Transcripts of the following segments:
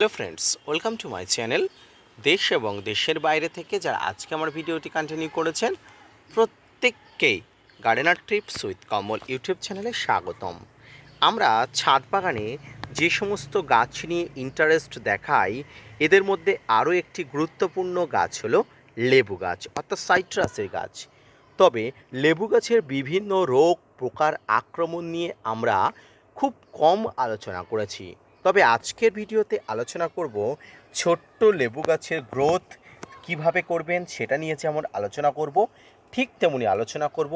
Hello friends, welcome to my channel. দেশ এবং দেশের বাইরে থেকে যারা আজকে আমার ভিডিওটি কন্টিনিউ করেছেন প্রত্যেককেই gardener TRIPS with Kamal YouTube চ্যানেলে স্বাগতম। আমরা ছাদ বাগানে যে সমস্ত গাছ নিয়ে ইন্টারেস্ট দেখাই, এদের মধ্যে আরও একটি গুরুত্বপূর্ণ গাছ হলো লেবু গাছ অর্থাৎ সাইট্রাসের গাছ। তবে লেবু গাছের বিভিন্ন রোগ পোকার আক্রমণ নিয়ে আমরা খুব কম আলোচনা করেছি। তবে আজকের ভিডিওতে আলোচনা করব ছোট্ট লেবু গাছের গ্রোথ কিভাবে করবেন সেটা নিয়ে যেমন আলোচনা করব, ঠিক তেমনি আলোচনা করব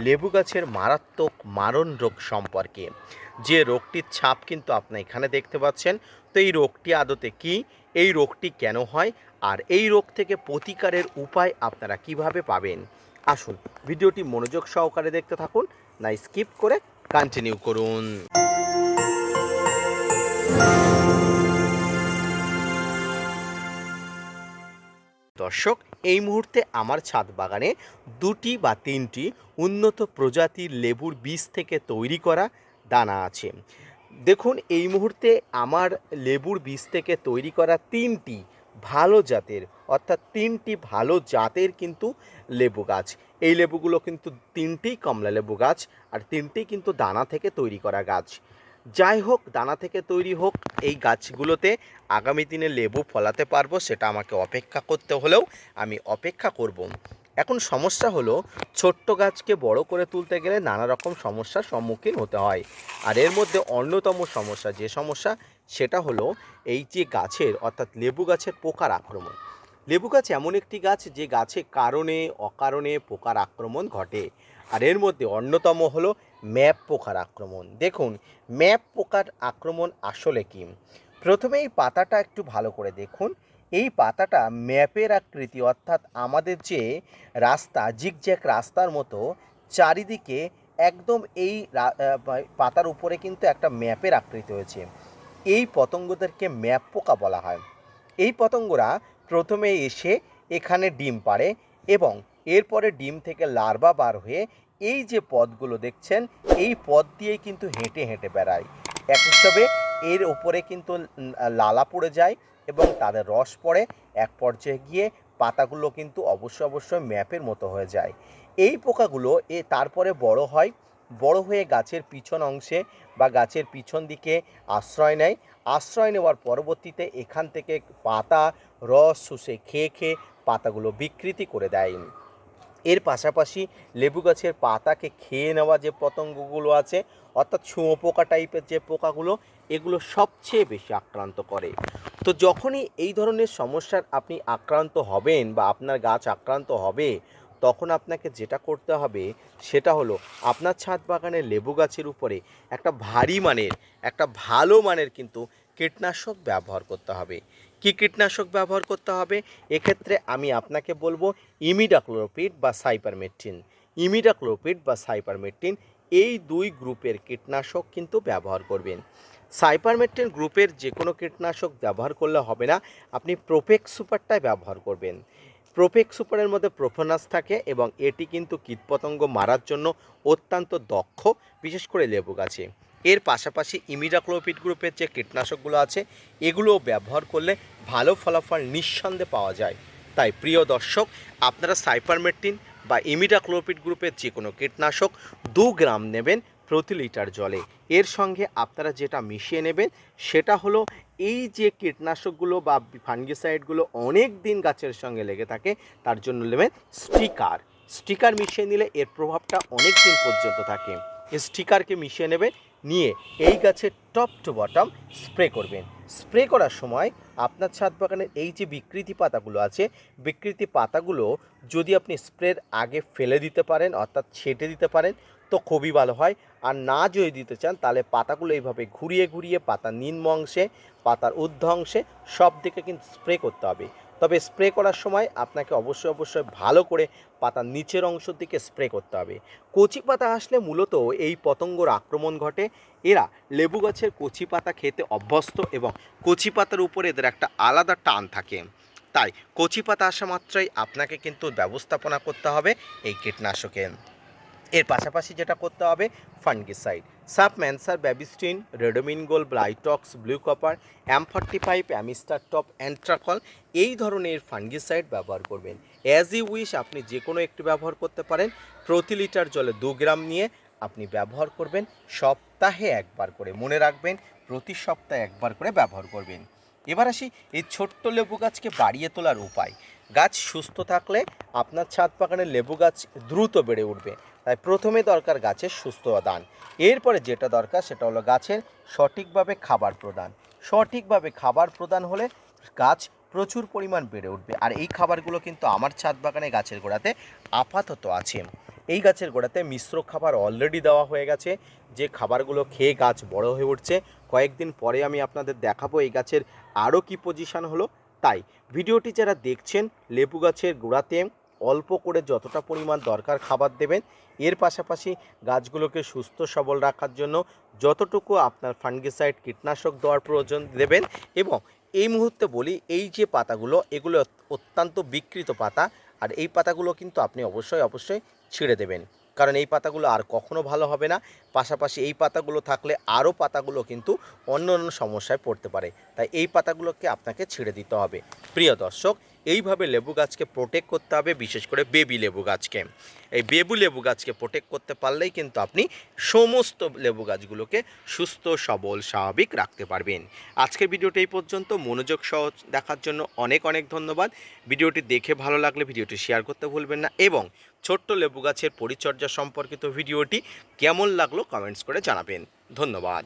লেবু গাছের মারাত্মক মারণ রোগ সম্পর্কে। যে রোগটির ছাপ কিন্তু আপনারা এখানে দেখতে পাচ্ছেন। তো এই রোগটি আদতে কি, এই রোগটি কেন হয়, আর এই রোগ থেকে প্রতিকারের উপায় আপনারা কিভাবে পাবেন, আসুন ভিডিওটি মনোযোগ সহকারে দেখতে থাকুন, না স্কিপ করে কন্টিনিউ করুন। দর্শক, এই মুহূর্তে আমার ছাদ বাগানে দুটি বা তিনটি উন্নত প্রজাতির লেবুর বীজ থেকে তৈরি করা দানা আছে। দেখুন, এই মুহূর্তে আমার লেবুর বীজ থেকে তৈরি করা তিনটি ভালো জাতের, অর্থাৎ তিনটি ভালো জাতের কিন্তু লেবু গাছ। এই লেবুগুলো কিন্তু তিনটেই কমলা লেবু গাছ, আর তিনটেই কিন্তু দানা থেকে তৈরি করা গাছ। যাই হোক, দানা থেকে তৈরি হোক, এই গাছগুলোতে আগামী দিনে লেবু ফলাতে পারবো, সেটা আমাকে অপেক্ষা করতে হলেও আমি অপেক্ষা করব। এখন সমস্যা হলো, ছোট্ট গাছকে বড় করে তুলতে গেলে নানা রকম সমস্যার সম্মুখীন হতে হয়। আর এর মধ্যে অন্যতম সমস্যা, যে সমস্যা, সেটা হলো এই যে গাছের অর্থাৎ লেবু গাছের পোকার আক্রমণ। লেবু গাছ এমন একটি গাছ যে গাছে কারণে অকারণে পোকার আক্রমণ ঘটে। আর এর মধ্যে অন্যতম হলো ম্যাপ পোকার আক্রমণ। দেখুন, ম্যাপ পোকার আক্রমণ আসলে কি। প্রথমে এই পাতাটা একটু ভালো করে দেখুন। এই পাতাটা ম্যাপের আকৃতি, অর্থাৎ আমাদের যে রাস্তা, জিগজ্যাগ রাস্তার মতো চারিদিকে একদম এই পাতার উপরে কিন্তু একটা ম্যাপের আকৃতি হয়েছে। এই পতঙ্গদেরকে ম্যাপ পোকা বলা হয়। এই পতঙ্গরা প্রথমে এসে এখানে ডিম পাড়ে এবং এরপরে ডিম থেকে লার্ভা বার হয়ে এই যে পথগুলো দেখছেন, এই পথ দিয়েই কিন্তু হেঁটে হেঁটে বেড়ায়। এক হিসাবে এর ওপরে কিন্তু লালা পড়ে যায় এবং তাদের রস পড়ে, এক পর্যায়ে গিয়ে পাতাগুলো কিন্তু অবশ্যই ম্যাপের মতো হয়ে যায়। এই পোকাগুলো তারপরে বড় হয়, বড় হয়ে গাছের পিছন অংশে বা গাছের পিছন দিকে আশ্রয় নেয়। আশ্রয় নেওয়ার পরবর্তীতে এখান থেকে পাতা রস শুষে খেয়ে খেয়ে পাতাগুলো বিকৃতি করে দেয়। এর পাশাপাশি লেবু গাছের পাতাকে খেয়ে নেওয়া যে পতঙ্গগুলো আছে, অর্থাৎ শুঁয়োপোকা টাইপের যে পোকাগুলো, এগুলো সবচেয়ে বেশি আক্রান্ত করে। তো যখনই এই ধরনের সমস্যার আপনি আক্রান্ত হবেন বা আপনার গাছ আক্রান্ত হবে, তখন আপনাকে যেটা করতে হবে সেটা হলো আপনার ছাদ বাগানের লেবু গাছের উপরে একটা ভারী মানের, একটা ভালো মানের কিন্তু কীটনাশক ব্যবহার করতে হবে। কী কীটনাশক ব্যবহার করতে হবে? এক্ষেত্রে আমি আপনাকে বলবো ইমিডাক্লোপিড বা সাইপারমেথ্রিন। ইমিডাক্লোপিড বা সাইপারমেথ্রিন, এই দুই গ্রুপের কীটনাশক কিন্তু ব্যবহার করবেন। সাইপারমেথ্রিন গ্রুপের যে কোনো কীটনাশক ব্যবহার করলে হবে না, আপনি প্রোপেক্স সুপারটাই ব্যবহার করবেন। প্রোপেক্স সুপারের মধ্যে প্রোফোনাস থাকে এবং এটি কিন্তু কীটপতঙ্গ মারার জন্য অত্যন্ত দক্ষ, বিশেষ করে লেবু গাছে। এর পাশাপাশি ইমিডাক্লোপিড গ্রুপের যে কীটনাশকগুলো আছে, এগুলোও ব্যবহার করলে ভালো ফলাফল নিঃসন্দেহে পাওয়া যায়। তাই প্রিয় দর্শক, আপনারা সাইপারমেথ্রিন বা ইমিডাক্লোপিড গ্রুপের যে কোনো কীটনাশক 2 গ্রাম নেবেন প্রতি লিটার জলে। এর সঙ্গে আপনারা যেটা মিশিয়ে নেবেন সেটা হলো এই যে কীটনাশকগুলো বা ফাঙ্গিসাইডগুলো অনেক দিন গাছের সঙ্গে লেগে থাকে, তার জন্য নেবেন স্টিকার। স্টিকার মিশিয়ে নিলে এর প্রভাবটা অনেক দিন পর্যন্ত থাকে। এই স্টিকারকে মিশিয়ে নেবে, নিয়ে এই গাছের টপ টু বটম স্প্রে করবেন। স্প্রে করার সময় আপনার ছাদ বাগানের এই যে বিকৃতি পাতাগুলো আছে, বিকৃতি পাতাগুলো যদি আপনি স্প্রের আগে ফেলে দিতে পারেন, অর্থাৎ ছেটে দিতে পারেন, তো খুবই ভালো হয়। আর না যদি দিতে চান, তাহলে পাতাগুলো এইভাবে ঘুরিয়ে ঘুরিয়ে পাতার নিম্ন অংশে, পাতার ঊর্ধ্ব অংশে সব দিকে কিন্তু স্প্রে করতে হবে। তবে স্প্রে করার সময় আপনাকে অবশ্যই ভালো করে পাতার নিচের অংশের দিকে স্প্রে করতে হবে। কচি পাতা আসলে মূলত এই পতঙ্গর আক্রমণ ঘটে। এরা লেবু গাছের কচি পাতা খেতে অভ্যস্ত এবং কচি পাতার উপরে এদের একটা আলাদা টান থাকে। তাই কচি পাতা আসা মাত্রই আপনাকে কিন্তু ব্যবস্থাপনা করতে হবে এই কীটনাশকের। এর পাশাপাশি যেটা করতে হবে ফাঙ্গিসাইড সাব ম্যানসার Bavistin Ridomil Gold Blitox blue copper M45 Amistar top Antracol এই ধরনের ফাঙ্গিসাইড ব্যবহার করবেন। অ্যাজ ইউ উইশ আপনি যে কোনো একটি ব্যবহার করতে পারেন। প্রতি লিটার জলে 2 গ্রাম নিয়ে আপনি ব্যবহার করবেন, সপ্তাহে একবার করে। মনে রাখবেন প্রতি সপ্তাহে একবার করে ব্যবহার করবেন। এবার আসি এই ছোট্ট লেবু গাছকে বাড়িয়ে তোলার উপায়। গাছ সুস্থ থাকলে আপনার ছাদ বাগানের লেবু গাছ দ্রুত বেড়ে উঠবে। তাই প্রথমে দরকার গাছের সুস্থ দান। এরপরে যেটা দরকার সেটা হলো গাছের সঠিকভাবে খাবার প্রদান। সঠিকভাবে খাবার প্রদান হলে গাছ প্রচুর পরিমাণ বেড়ে উঠবে। আর এই খাবারগুলো কিন্তু আমার ছাদ বাগানে গাছের গোড়াতে আপাতত আছে। এই গাছের গোড়াতে মিশ্র খাবার অলরেডি দেওয়া হয়ে গেছে, যে খাবারগুলো খেয়ে গাছ বড় হয়ে উঠছে। কয়েকদিন পরে আমি আপনাদের দেখাবো এই গাছের আরও কী পজিশান হলো। তাই ভিডিওটি যারা দেখছেন লেবু গাছের গোড়াতে অল্প করে যতটা পরিমাণ দরকার খাবার দেবেন। এর পাশাপাশি গাছগুলোকে সুস্থ সবল রাখার জন্য যতটুকু আপনার ফাঙ্গিসাইড কীটনাশক দেওয়ার প্রয়োজন দেবেন। এবং এই মুহূর্তে বলি, এই যে পাতাগুলো এগুলো অত্যন্ত বিকৃত পাতা, আর এই পাতাগুলো কিন্তু আপনি অবশ্যই ছিঁড়ে দেবেন, কারণ এই পাতাগুলো আর কখনো ভালো হবে না। পাশাপাশি এই পাতাগুলো থাকলে আরও পাতাগুলো কিন্তু অন্য সমস্যায় পড়তে পারে। তাই এই পাতাগুলোকে আপনাকে ছেড়ে দিতে হবে। প্রিয় দর্শক, এইভাবে লেবু গাছকে প্রোটেক্ট করতে হবে, বিশেষ করে বেবি লেবু গাছকে। এই বেবি লেবু গাছকে প্রোটেক্ট করতে পারলেই কিন্তু আপনি সমস্ত লেবু গাছগুলোকে সুস্থ সবল স্বাভাবিক রাখতে পারবেন। আজকের ভিডিওটি এই পর্যন্ত। মনোযোগ সহ দেখার জন্য অনেক ধন্যবাদ। ভিডিওটি দেখে ভালো লাগলে ভিডিওটি শেয়ার করতে ভুলবেন না, এবং ছোট্ট লেবু গাছের পরিচর্যা সম্পর্কিত ভিডিওটি কেমন লাগলো কমেন্টস করে জানাবেন। ধন্যবাদ।